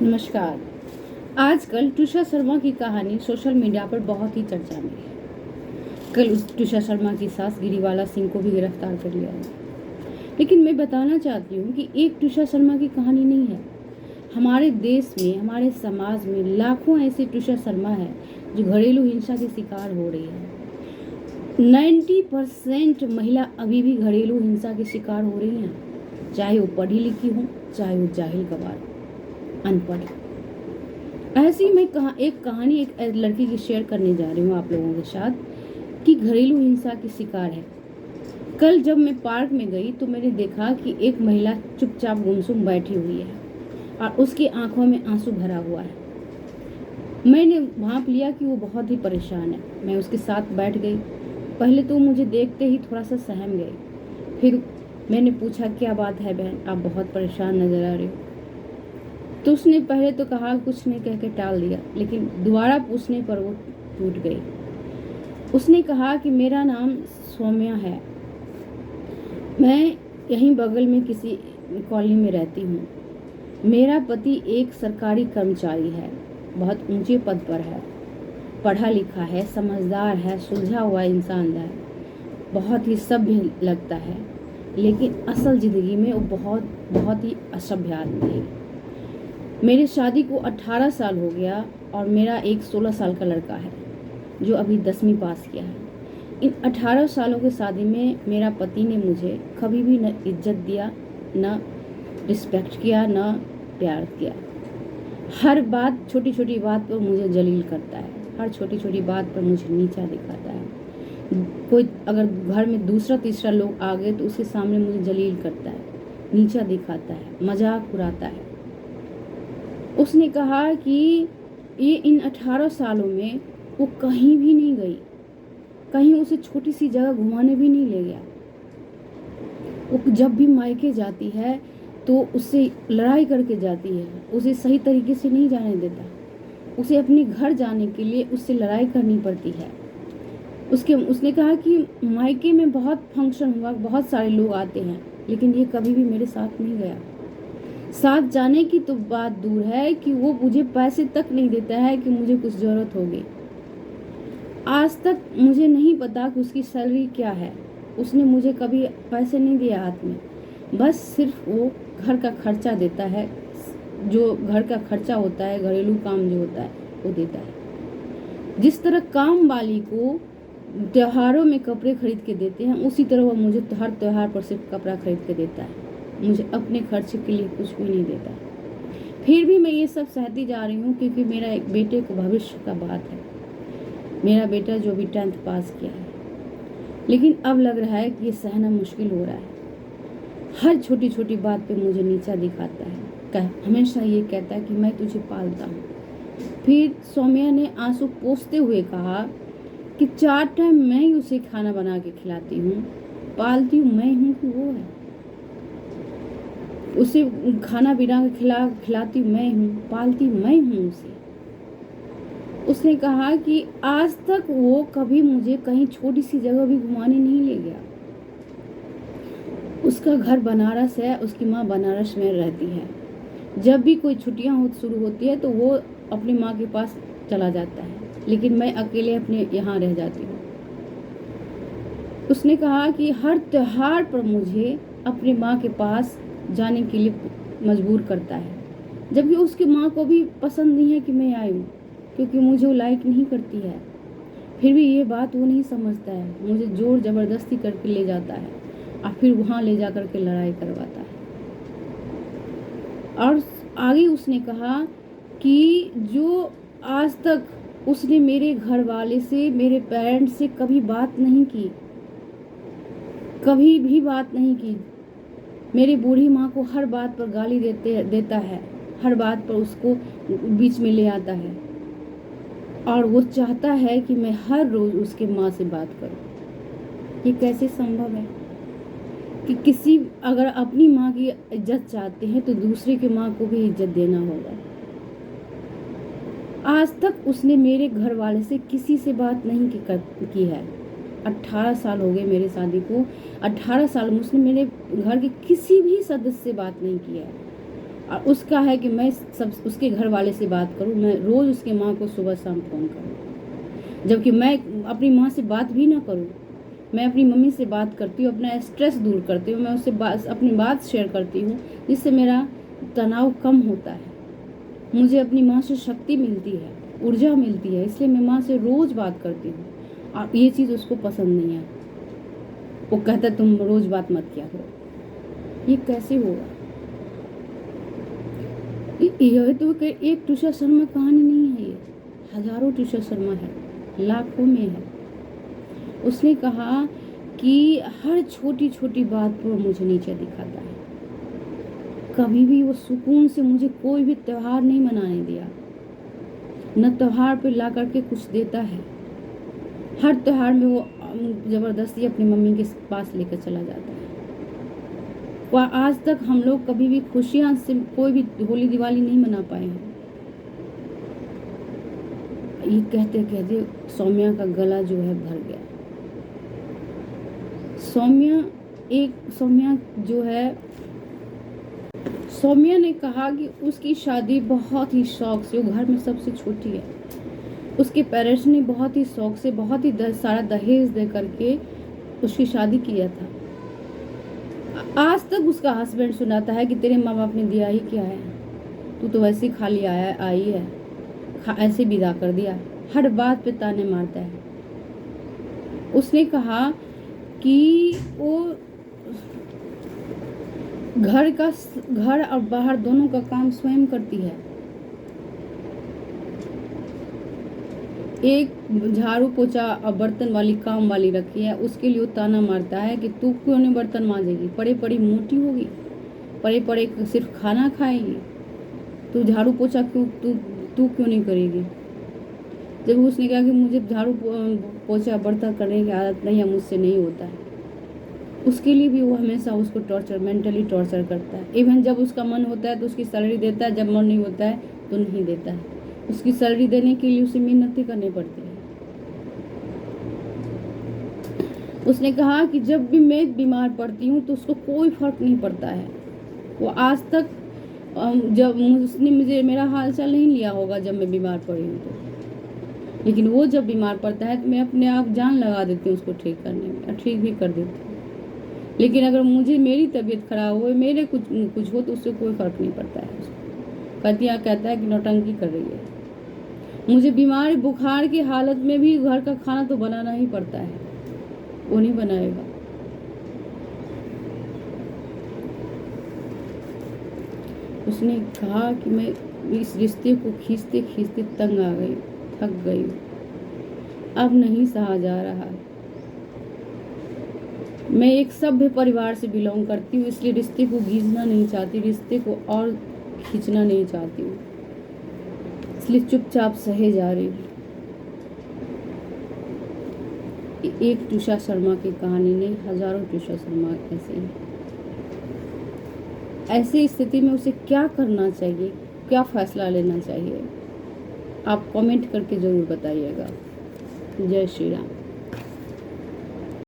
नमस्कार। आजकल तुषार शर्मा की कहानी सोशल मीडिया पर बहुत ही चर्चा में है। कल उस तुषार शर्मा की सास गिरीवाला सिंह को भी गिरफ्तार कर लिया है। लेकिन मैं बताना चाहती हूँ कि एक तुषार शर्मा की कहानी नहीं है। हमारे देश में, हमारे समाज में लाखों ऐसे तुषार शर्मा है जो घरेलू हिंसा के शिकार हो रही है। 90% महिला अभी भी घरेलू हिंसा के शिकार हो रही हैं, चाहे वो पढ़ी लिखी हो, चाहे वो जाहिल गवार, अनपढ़। ऐसी मैं एक कहानी एक लड़की की शेयर करने जा रही हूँ आप लोगों के साथ कि घरेलू हिंसा की शिकार है। कल जब मैं पार्क में गई तो मैंने देखा कि एक महिला चुपचाप गुमसुम बैठी हुई है और उसकी आंखों में आंसू भरा हुआ है। मैंने भांप लिया कि वो बहुत ही परेशान है। मैं उसके साथ बैठ गई। पहले तो मुझे देखते ही थोड़ा सा सहम गई। फिर मैंने पूछा, क्या बात है बहन, आप बहुत परेशान नजर आ रही हो। तो उसने पहले तो कहा कुछ नहीं कह के टाल दिया, लेकिन दोबारा पूछने पर वो टूट गई। उसने कहा कि मेरा नाम सौम्या है, मैं यहीं बगल में किसी कॉलोनी में रहती हूँ। मेरा पति एक सरकारी कर्मचारी है, बहुत ऊंचे पद पर है, पढ़ा लिखा है, समझदार है, सुलझा हुआ इंसान है, बहुत ही सभ्य लगता है, लेकिन असल जिंदगी में वो बहुत ही असभ्य आदमी है। मेरी शादी को 18 साल हो गया और मेरा एक 16 साल का लड़का है जो अभी 10वीं पास किया है। इन 18 सालों की शादी में मेरा पति ने मुझे कभी भी न इज्जत दिया, न रिस्पेक्ट किया, न प्यार किया। हर बात, छोटी छोटी बात पर मुझे जलील करता है, हर छोटी छोटी बात पर मुझे नीचा दिखाता है। कोई अगर घर में दूसरा तीसरा लोग आ गए तो उसके सामने मुझे जलील करता है, नीचा दिखाता है, मजाक उड़ाता है। उसने कहा कि ये इन 18 सालों में वो कहीं भी नहीं गई, कहीं उसे छोटी सी जगह घुमाने भी नहीं ले गया। वो जब भी मायके जाती है तो उससे लड़ाई करके जाती है, उसे सही तरीके से नहीं जाने देता। उसे अपने घर जाने के लिए उससे लड़ाई करनी पड़ती है। उसने कहा कि मायके में बहुत फंक्शन हुआ, बहुत सारे लोग आते हैं, लेकिन ये कभी भी मेरे साथ नहीं गया। साथ जाने की तो बात दूर है कि वो मुझे पैसे तक नहीं देता है कि मुझे कुछ जरूरत होगी। आज तक मुझे नहीं पता कि उसकी सैलरी क्या है। उसने मुझे कभी पैसे नहीं दिए हाथ में, बस सिर्फ वो घर का खर्चा देता है। जो घर का खर्चा होता है, घरेलू काम जो होता है वो देता है। जिस तरह काम वाली को त्योहारों में कपड़े खरीद के देते हैं, उसी तरह वो मुझे हर त्योहार पर सिर्फ कपड़ा खरीद के देता है, मुझे अपने खर्चे के लिए कुछ भी नहीं देता। फिर भी मैं ये सब सहती जा रही हूँ क्योंकि मेरा एक बेटे को भविष्य का बात है। मेरा बेटा जो भी 10th पास किया है, लेकिन अब लग रहा है कि ये सहना मुश्किल हो रहा है। हर छोटी छोटी बात पे मुझे नीचा दिखाता है, हमेशा ये कहता है कि मैं तुझे पालता हूँ। फिर सौम्या ने आंसू पोंछते हुए कहा कि 4 टाइम मैं ही उसे खाना बना के खिलाती हूँ, पालती हूँ मैं हूँ कि वो है। उसे खाना बिना खिलाती मैं हूँ, पालती मैं हूँ उसे। उसने कहा कि आज तक वो कभी मुझे कहीं छोटी सी जगह भी घुमाने नहीं ले गया। उसका घर बनारस है, उसकी माँ बनारस में रहती है। जब भी कोई छुट्टियाँ शुरू होती है तो वो अपनी माँ के पास चला जाता है, लेकिन मैं अकेले अपने यहाँ रह जाती हूँ। उसने कहा कि हर त्योहार पर मुझे अपनी माँ के पास जाने के लिए मजबूर करता है, जबकि उसकी माँ को भी पसंद नहीं है कि मैं आई हूँ, क्योंकि मुझे वो लाइक नहीं करती है। फिर भी ये बात वो नहीं समझता है, मुझे जोर जबरदस्ती करके ले जाता है और फिर वहाँ ले जा करके लड़ाई करवाता है। और आगे उसने कहा कि जो आज तक उसने मेरे घर वाले से, मेरे पेरेंट्स से कभी बात नहीं की, कभी भी बात नहीं की। मेरी बूढ़ी माँ को हर बात पर गाली देता है, हर बात पर उसको बीच में ले आता है, और वो चाहता है कि मैं हर रोज उसके माँ से बात करूं। ये कैसे संभव है कि अगर अपनी माँ की इज्जत चाहते हैं तो दूसरे की माँ को भी इज्जत देना होगा। आज तक उसने मेरे घर वाले से किसी से बात नहीं की है। 18 साल हो गए मेरे शादी को, 18 साल में उसने मेरे घर के किसी भी सदस्य से बात नहीं किया है। और उसका है कि मैं सब उसके घर वाले से बात करूं, मैं रोज़ उसके माँ को सुबह शाम फ़ोन करूं, जबकि मैं अपनी माँ से बात भी ना करूं। मैं अपनी मम्मी से बात करती हूँ, अपना स्ट्रेस दूर करती हूँ, मैं उससे अपनी बात शेयर करती हूँ, जिससे मेरा तनाव कम होता है। मुझे अपनी माँ से शक्ति मिलती है, ऊर्जा मिलती है, इसलिए मैं माँ से रोज़ बात करती हूँ। और ये चीज़ उसको पसंद नहीं है। वो कहता है तुम रोज़ बात मत किया करो। ये कैसे होगा? ये तो एक तुषार शर्मा कहानी नहीं है, ये हजारों तुषार शर्मा है, लाखों में है। उसने कहा कि हर छोटी छोटी बात पर मुझे नीचे दिखाता है। कभी भी वो सुकून से मुझे कोई भी त्योहार नहीं मनाने दिया, न त्योहार पे ला करके कुछ देता है। हर त्योहार में वो ज़बरदस्ती अपनी मम्मी के पास लेकर चला जाता है। आज तक हम लोग कभी भी खुशियाँ से कोई भी होली दिवाली नहीं मना पाए हैं। ये कहते कहते सौम्या का गला जो है भर गया। सौम्या ने कहा कि उसकी शादी बहुत ही शौक से, वो घर में सबसे छोटी है, उसके पेरेंट्स ने बहुत ही शौक से बहुत ही सारा दहेज दे करके उसकी शादी किया था। आज तक उसका हस्बैंड सुनाता है कि तेरे माँ बाप ने दिया ही क्या है, तू तो वैसे ही खाली आई है, ऐसे विदा कर दिया। हर बात पे ताने मारता है। उसने कहा कि वो घर और बाहर दोनों का काम स्वयं करती है। एक झाड़ू पोछा और बर्तन वाली काम वाली रखी है, उसके लिए वो ताना मारता है कि तू क्यों नहीं बर्तन मांजेगी, पड़े पड़ी मोटी होगी, पड़े पड़े सिर्फ खाना खाएगी, तू झाड़ू पोछा तू क्यों नहीं करेगी। जब उसने कहा कि मुझे झाड़ू पोछा बर्तन करने की आदत नहीं है, मुझसे नहीं होता है, उसके लिए भी वो हमेशा उसको मेंटली टॉर्चर करता है। इवन जब उसका मन होता है तो उसकी सैलरी देता है, जब मन नहीं होता है तो नहीं देता है। उसकी सैलरी देने के लिए उसे मेहनत करनी पड़ती है। उसने कहा कि जब भी मैं बीमार पड़ती हूँ तो उसको कोई फर्क नहीं पड़ता है। वो आज तक जब उसने मेरा हाल चाल नहीं लिया होगा जब मैं बीमार पड़ी हूँ तो, लेकिन वो जब बीमार पड़ता है तो मैं अपने आप जान लगा देती हूँ उसको ठीक करने में, और ठीक भी कर देती हूँ। लेकिन अगर मेरी तबीयत खराब हो, मेरे कुछ हो तो उससे कोई फर्क नहीं पड़ता है। उसको कहता है कि नौटंकी कर रही है। मुझे बीमार बुखार की हालत में भी घर का खाना तो बनाना ही पड़ता है, वो नहीं बनाएगा। उसने कहा कि मैं इस रिश्ते को खींचते खींचते तंग आ गई, थक गई, अब नहीं सहा जा रहा। मैं एक सभ्य परिवार से बिलोंग करती हूँ, इसलिए रिश्ते को घींचना नहीं चाहती, रिश्ते को और खींचना नहीं चाहती हूँ, इसलिए चुपचाप सहे जा रही हूँ। एक तुषार शर्मा की कहानी नहीं, हजारों तुषार शर्मा ऐसे हैं। ऐसी स्थिति में उसे क्या करना चाहिए, क्या फैसला लेना चाहिए, आप कमेंट करके ज़रूर बताइएगा। जय श्री राम।